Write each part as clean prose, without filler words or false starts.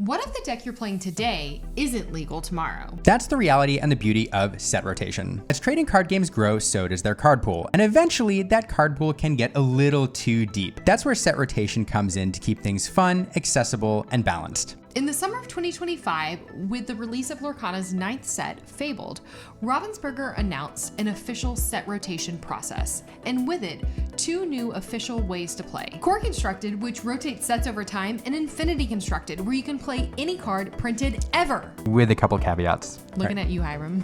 what if the deck you're playing today isn't legal tomorrow? That's the reality and the beauty of set rotation. As trading card games grow, so does their card pool. And eventually that card pool can get a little too deep. That's where set rotation comes in to keep things fun, accessible, and balanced. In the summer of 2025, with the release of Lorcana's 9th set, Fabled, Ravensburger announced an official set rotation process, and with it, 2 new official ways to play. Core Constructed, which rotates sets over time, and Infinity Constructed, where you can play any card printed ever. With a couple caveats. Looking at you, Hiram.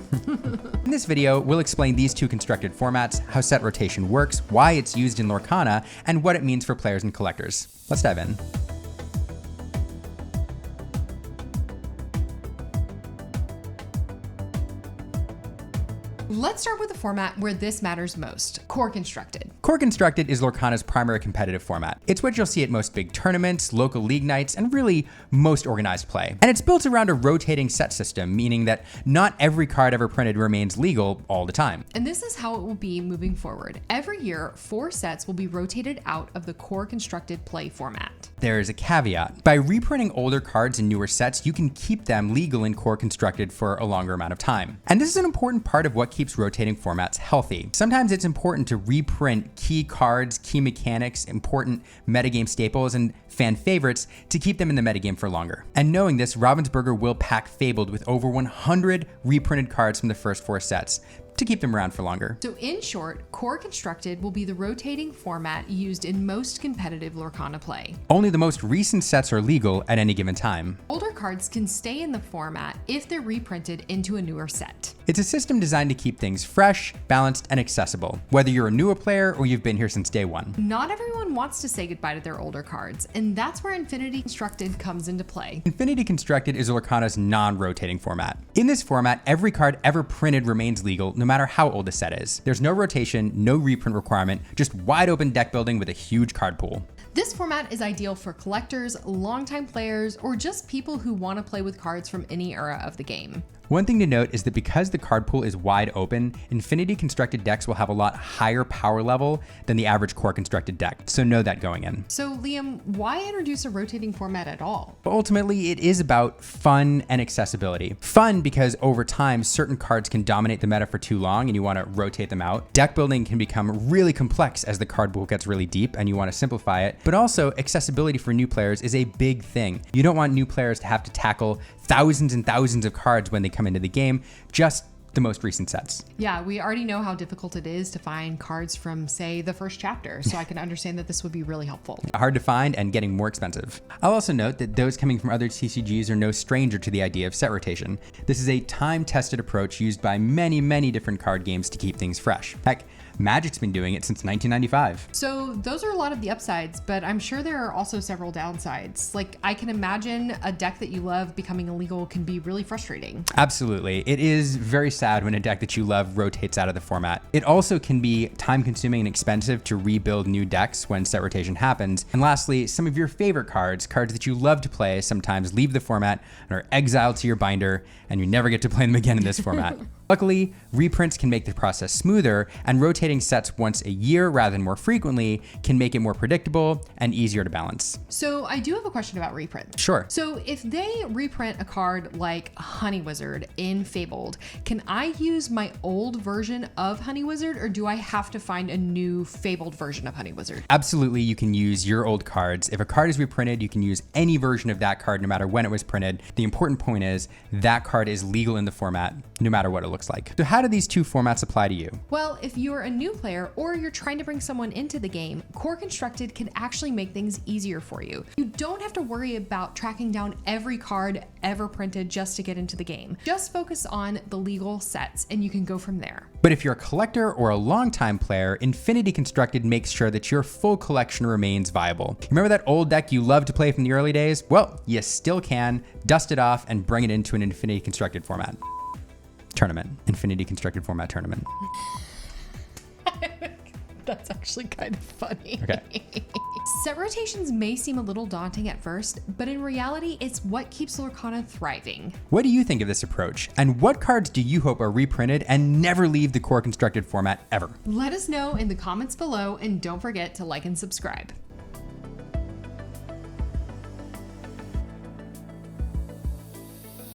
In this video, we'll explain these 2 constructed formats, how set rotation works, why it's used in Lorcana, and what it means for players and collectors. Let's dive in. Let's start with the format where this matters most, Core Constructed. Core Constructed is Lorcana's primary competitive format. It's what you'll see at most big tournaments, local league nights, and really most organized play. And it's built around a rotating set system, meaning that not every card ever printed remains legal all the time. And this is how it will be moving forward. Every year, 4 sets will be rotated out of the Core Constructed play format. There is a caveat. By reprinting older cards in newer sets, you can keep them legal in Core Constructed for a longer amount of time. And this is an important part of what keeps rotating formats healthy. Sometimes it's important to reprint key cards, key mechanics, important metagame staples, and fan favorites to keep them in the metagame for longer. And knowing this, Ravensburger will pack Fabled with over 100 reprinted cards from the first 4 sets to keep them around for longer. So in short, Core Constructed will be the rotating format used in most competitive Lorcana play. Only the most recent sets are legal at any given time. Older cards can stay in the format if they're reprinted into a newer set. It's a system designed to keep things fresh, balanced, and accessible, whether you're a newer player or you've been here since day one. Not everyone wants to say goodbye to their older cards, and that's where Infinity Constructed comes into play. Infinity Constructed is Lorcana's non-rotating format. In this format, every card ever printed remains legal, no matter how old the set is. There's no rotation, no reprint requirement, just wide open deck building with a huge card pool. This format is ideal for collectors, longtime players, or just people who want to play with cards from any era of the game. One thing to note is that because the card pool is wide open, Infinity Constructed decks will have a lot higher power level than the average Core Constructed deck, so know that going in. So Liam, why introduce a rotating format at all? But ultimately, it is about fun and accessibility. Fun because over time, certain cards can dominate the meta for too long and you want to rotate them out. Deck building can become really complex as the card pool gets really deep and you want to simplify it. But also, accessibility for new players is a big thing. You don't want new players to have to tackle thousands and thousands of cards when they come into the game, just the most recent sets. Yeah, we already know how difficult it is to find cards from, say, the first chapter, so I can understand that this would be really helpful. Hard to find and getting more expensive. I'll also note that those coming from other TCGs are no stranger to the idea of set rotation. This is a time-tested approach used by many, many different card games to keep things fresh. Heck, Magic's been doing it since 1995. So those are a lot of the upsides, but I'm sure there are also several downsides. Like, I can imagine a deck that you love becoming illegal can be really frustrating. Absolutely. It is very sad when a deck that you love rotates out of the format. It also can be time consuming and expensive to rebuild new decks when set rotation happens. And lastly, some of your favorite cards that you love to play, sometimes leave the format and are exiled to your binder, and you never get to play them again in this format. Luckily, reprints can make the process smoother, and rotating sets once a year rather than more frequently can make it more predictable and easier to balance. So I do have a question about reprints. Sure. So if they reprint a card like Honey Wizard in Fabled, can I use my old version of Honey Wizard, or do I have to find a new Fabled version of Honey Wizard? Absolutely, you can use your old cards. If a card is reprinted, you can use any version of that card no matter when it was printed. The important point is that card is legal in the format no matter what it looks like. So how do these 2 formats apply to you? Well, if you're a new player or you're trying to bring someone into the game, Core Constructed can actually make things easier for you. You don't have to worry about tracking down every card ever printed just to get into the game. Just focus on the legal sets and you can go from there. But if you're a collector or a longtime player, Infinity Constructed makes sure that your full collection remains viable. Remember that old deck you loved to play from the early days? Well, you still can. Dust it off and bring it into an Infinity Constructed format. Tournament. Infinity Constructed format tournament. That's actually kind of funny. Okay. Set rotations may seem a little daunting at first, but in reality, it's what keeps Lorcana thriving. What do you think of this approach? And what cards do you hope are reprinted and never leave the Core Constructed format ever? Let us know in the comments below, and don't forget to like and subscribe.